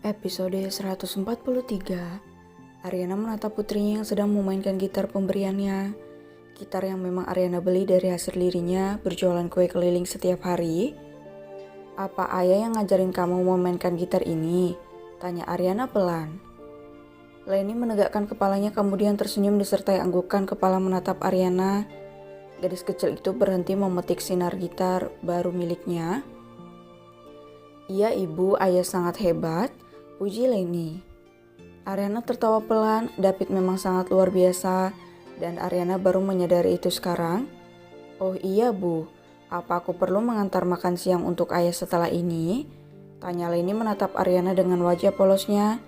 Episode 143, Ariana menatap putrinya yang sedang memainkan gitar pemberiannya. Gitar yang memang Ariana beli dari hasil dirinya berjualan kue keliling setiap hari. "Apa ayah yang ngajarin kamu memainkan gitar ini?" tanya Ariana pelan. Leni menegakkan kepalanya kemudian tersenyum disertai anggukan kepala menatap Ariana. Gadis kecil itu berhenti memetik sinar gitar baru miliknya. "Iya ibu, ayah sangat hebat," puji Leni. Ariana tertawa pelan. David memang sangat luar biasa dan Ariana baru menyadari itu sekarang. "Oh iya bu, apa aku perlu mengantar makan siang untuk ayah setelah ini?" tanya Leni menatap Ariana dengan wajah polosnya.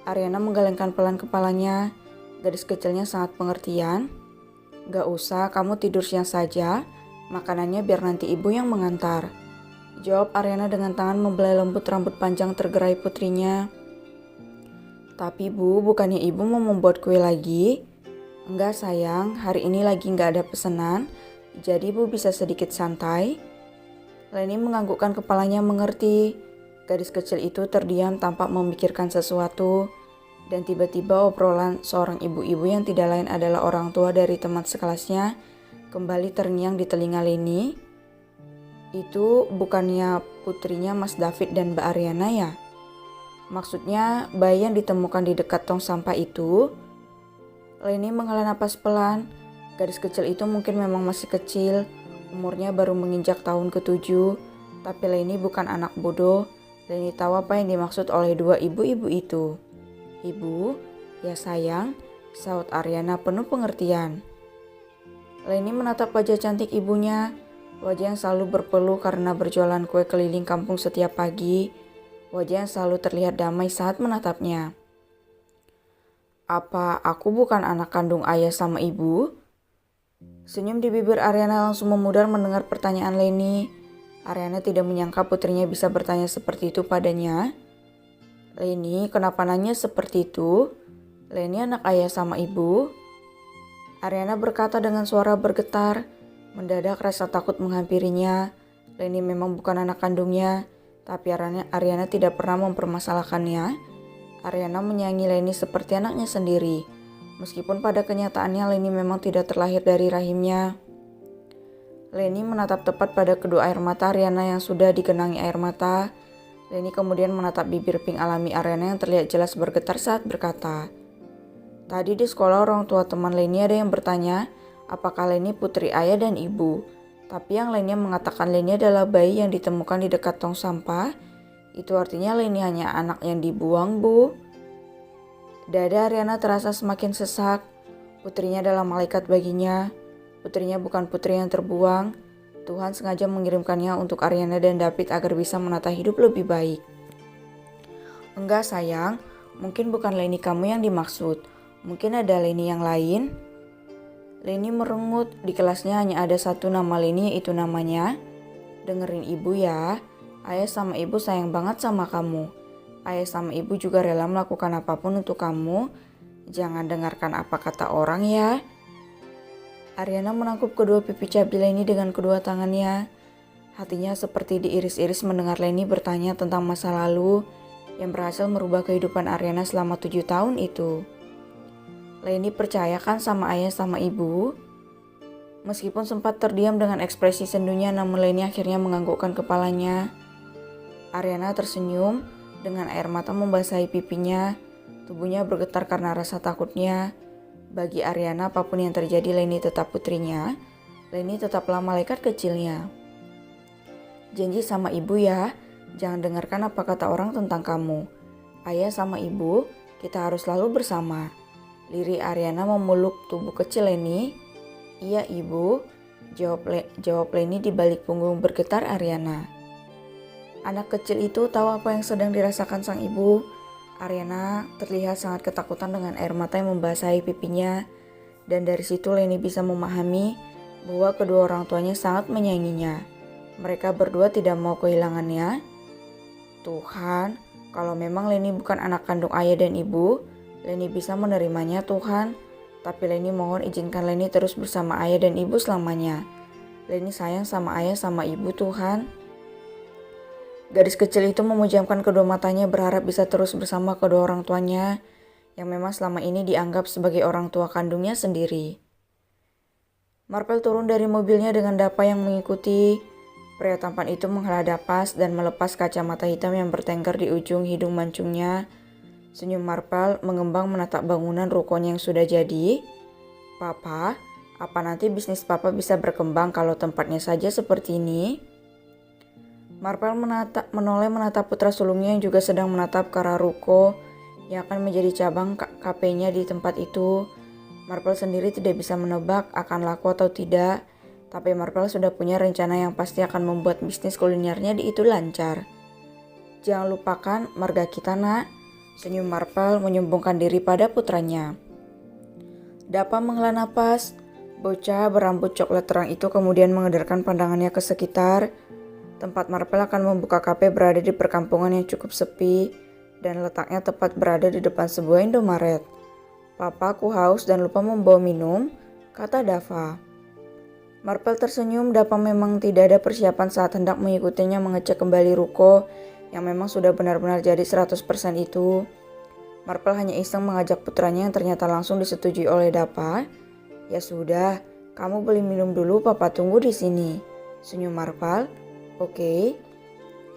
Ariana menggelengkan pelan kepalanya. Gadis kecilnya sangat pengertian. "Gak usah, kamu tidur siang saja. Makanannya biar nanti ibu yang mengantar," jawab Ariana dengan tangan membelai lembut rambut panjang tergerai putrinya. "Tapi bu, bukannya ibu mau membuat kue lagi?" "Enggak sayang, hari ini lagi gak ada pesanan, jadi ibu bisa sedikit santai." Leni menganggukkan kepalanya mengerti. Gadis kecil itu terdiam tanpa memikirkan sesuatu. Dan tiba-tiba obrolan seorang ibu-ibu yang tidak lain adalah orang tua dari teman sekelasnya kembali terngiang di telinga Leni. "Itu bukannya putrinya Mas David dan Mbak Ariana ya? Maksudnya bayi yang ditemukan di dekat tong sampah itu?" Leni menghela napas pelan. Gadis kecil itu mungkin memang masih kecil, umurnya baru menginjak tahun ke-7. Tapi Leni bukan anak bodoh. Leni tahu apa yang dimaksud oleh dua ibu-ibu itu. "Ibu, ya sayang," saut Ariana penuh pengertian. Leni menatap wajah cantik ibunya. Wajah yang selalu berpeluh karena berjualan kue keliling kampung setiap pagi. Wajah yang selalu terlihat damai saat menatapnya. "Apa aku bukan anak kandung ayah sama ibu?" Senyum di bibir Ariana langsung memudar mendengar pertanyaan Leni. Ariana tidak menyangka putrinya bisa bertanya seperti itu padanya. "Leni, kenapa nanya seperti itu? Leni anak ayah sama ibu?" Ariana berkata dengan suara bergetar. Mendadak rasa takut menghampirinya. Leni memang bukan anak kandungnya, tapi Ariana tidak pernah mempermasalahkannya. Ariana menyayangi Leni seperti anaknya sendiri, meskipun pada kenyataannya Leni memang tidak terlahir dari rahimnya. Leni menatap tepat pada kedua air mata Ariana yang sudah digenangi air mata. Leni kemudian menatap bibir pink alami Ariana yang terlihat jelas bergetar saat berkata, "Tadi di sekolah orang tua teman Leni ada yang bertanya, apakah Leni putri ayah dan ibu. Tapi yang lainnya mengatakan Leni adalah bayi yang ditemukan di dekat tong sampah. Itu artinya Leni hanya anak yang dibuang, bu." Dada Ariana terasa semakin sesak. Putrinya adalah malaikat baginya. Putrinya bukan putri yang terbuang. Tuhan sengaja mengirimkannya untuk Ariana dan David agar bisa menata hidup lebih baik. "Enggak sayang, mungkin bukan Leni kamu yang dimaksud. Mungkin ada Leni yang lain." Leni merengut. Di kelasnya hanya ada satu nama Leni, yaitu namanya. "Dengerin ibu ya. Ayah sama ibu sayang banget sama kamu. Ayah sama ibu juga rela melakukan apapun untuk kamu. Jangan dengarkan apa kata orang ya." Ariana menangkup kedua pipi cabi Leni dengan kedua tangannya. Hatinya seperti diiris-iris mendengar Leni bertanya tentang masa lalu yang berhasil merubah kehidupan Ariana selama 7 tahun itu. Leni percaya kan sama ayah sama ibu? Meskipun sempat terdiam dengan ekspresi sendunya, namun Leni akhirnya menganggukkan kepalanya. Ariana tersenyum dengan air mata membasahi pipinya. Tubuhnya bergetar karena rasa takutnya. Bagi Ariana, apapun yang terjadi, Leni tetap putrinya. Leni tetaplah malaikat kecilnya. "Janji sama ibu ya, jangan dengarkan apa kata orang tentang kamu. Ayah sama ibu, kita harus selalu bersama." Lirik Ariana memeluk tubuh kecil Leni. "Iya ibu," jawab Leni di balik punggung bergetar Ariana. Anak kecil itu tahu apa yang sedang dirasakan sang ibu. Ariana terlihat sangat ketakutan dengan air mata yang membasahi pipinya. Dan dari situ Leni bisa memahami bahwa kedua orang tuanya sangat menyayanginya. Mereka berdua tidak mau kehilangannya. "Tuhan, kalau memang Leni bukan anak kandung ayah dan ibu, Leni bisa menerimanya Tuhan. Tapi Leni mohon izinkan Leni terus bersama ayah dan ibu selamanya. Leni sayang sama ayah sama ibu Tuhan." Gadis kecil itu memejamkan kedua matanya berharap bisa terus bersama kedua orang tuanya yang memang selama ini dianggap sebagai orang tua kandungnya sendiri. Marpel turun dari mobilnya dengan Dapa yang mengikuti. Pria tampan itu menghela napas dan melepas kacamata hitam yang bertengger di ujung hidung mancungnya. Senyum Marpel mengembang menatap bangunan rukonya yang sudah jadi. Papa, apa nanti bisnis Papa bisa berkembang kalau tempatnya saja seperti ini? Marpel menoleh menatap putra sulungnya yang juga sedang menatap ke arah ruko yang akan menjadi cabang kafenya di tempat itu. Marpel sendiri tidak bisa menebak akan laku atau tidak, tapi Marpel sudah punya rencana yang pasti akan membuat bisnis kulinernya di itu lancar. Jangan lupakan marga kita, nak. Senyum Marpel menyombongkan diri pada putranya. Dapa menghela napas. Bocah berambut coklat terang itu kemudian mengedarkan pandangannya ke sekitar. Tempat Marpel akan membuka kafe berada di perkampungan yang cukup sepi dan letaknya tepat berada di depan sebuah Indomaret. Papa, aku haus dan lupa membawa minum, kata Dava. Marpel tersenyum. Dava memang tidak ada persiapan saat hendak mengikutinya mengecek kembali ruko yang memang sudah benar-benar jadi 100% itu. Marpel hanya iseng mengajak putranya yang ternyata langsung disetujui oleh Dava. Ya sudah, kamu beli minum dulu, Papa tunggu di sini. Senyum Marpel. Oke.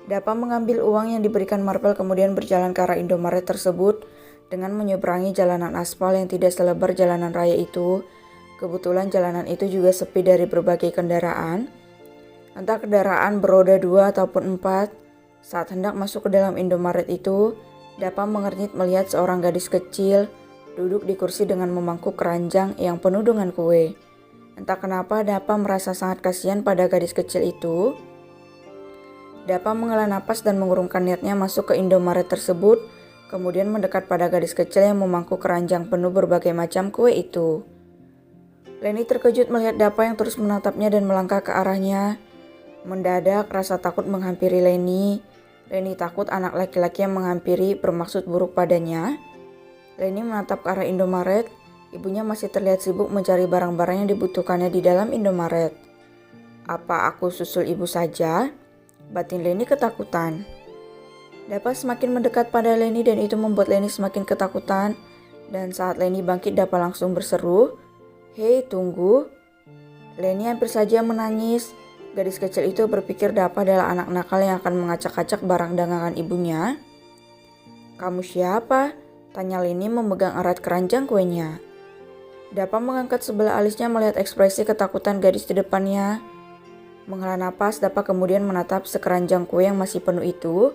Dapa mengambil uang yang diberikan Marpel kemudian berjalan ke arah Indomaret tersebut dengan menyeberangi jalanan aspal yang tidak selebar jalanan raya itu. Kebetulan jalanan itu juga sepi dari berbagai kendaraan. Entah kendaraan beroda 2 ataupun 4. Saat hendak masuk ke dalam Indomaret itu, Dapa mengernyit melihat seorang gadis kecil duduk di kursi dengan memangkuk keranjang yang penuh dengan kue. Entah kenapa Dapa merasa sangat kasihan pada gadis kecil itu. Dapa menghela napas dan mengurungkan niatnya masuk ke Indomaret tersebut, kemudian mendekat pada gadis kecil yang memangku keranjang penuh berbagai macam kue itu. Leni terkejut melihat Dapa yang terus menatapnya dan melangkah ke arahnya. Mendadak rasa takut menghampiri Leni. Leni takut anak laki-laki yang menghampiri bermaksud buruk padanya. Leni menatap ke arah Indomaret. Ibunya masih terlihat sibuk mencari barang-barang yang dibutuhkannya di dalam Indomaret. Apa aku susul ibu saja? Batin Leni ketakutan. Dapa semakin mendekat pada Leni dan itu membuat Leni semakin ketakutan. Dan saat Leni bangkit, Dapa langsung berseru, "Hei, tunggu." Leni hampir saja menangis. Gadis kecil itu berpikir Dapa adalah anak nakal yang akan mengacak-acak barang dagangan ibunya. "Kamu siapa?" tanya Leni memegang erat keranjang kuenya. Dapa mengangkat sebelah alisnya melihat ekspresi ketakutan gadis di depannya. Menghela napas, Dapa kemudian menatap sekeranjang kue yang masih penuh itu.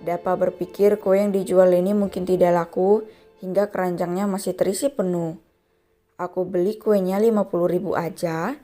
Dapa berpikir kue yang dijual Leni mungkin tidak laku hingga keranjangnya masih terisi penuh. Aku beli kuenya 50.000 aja.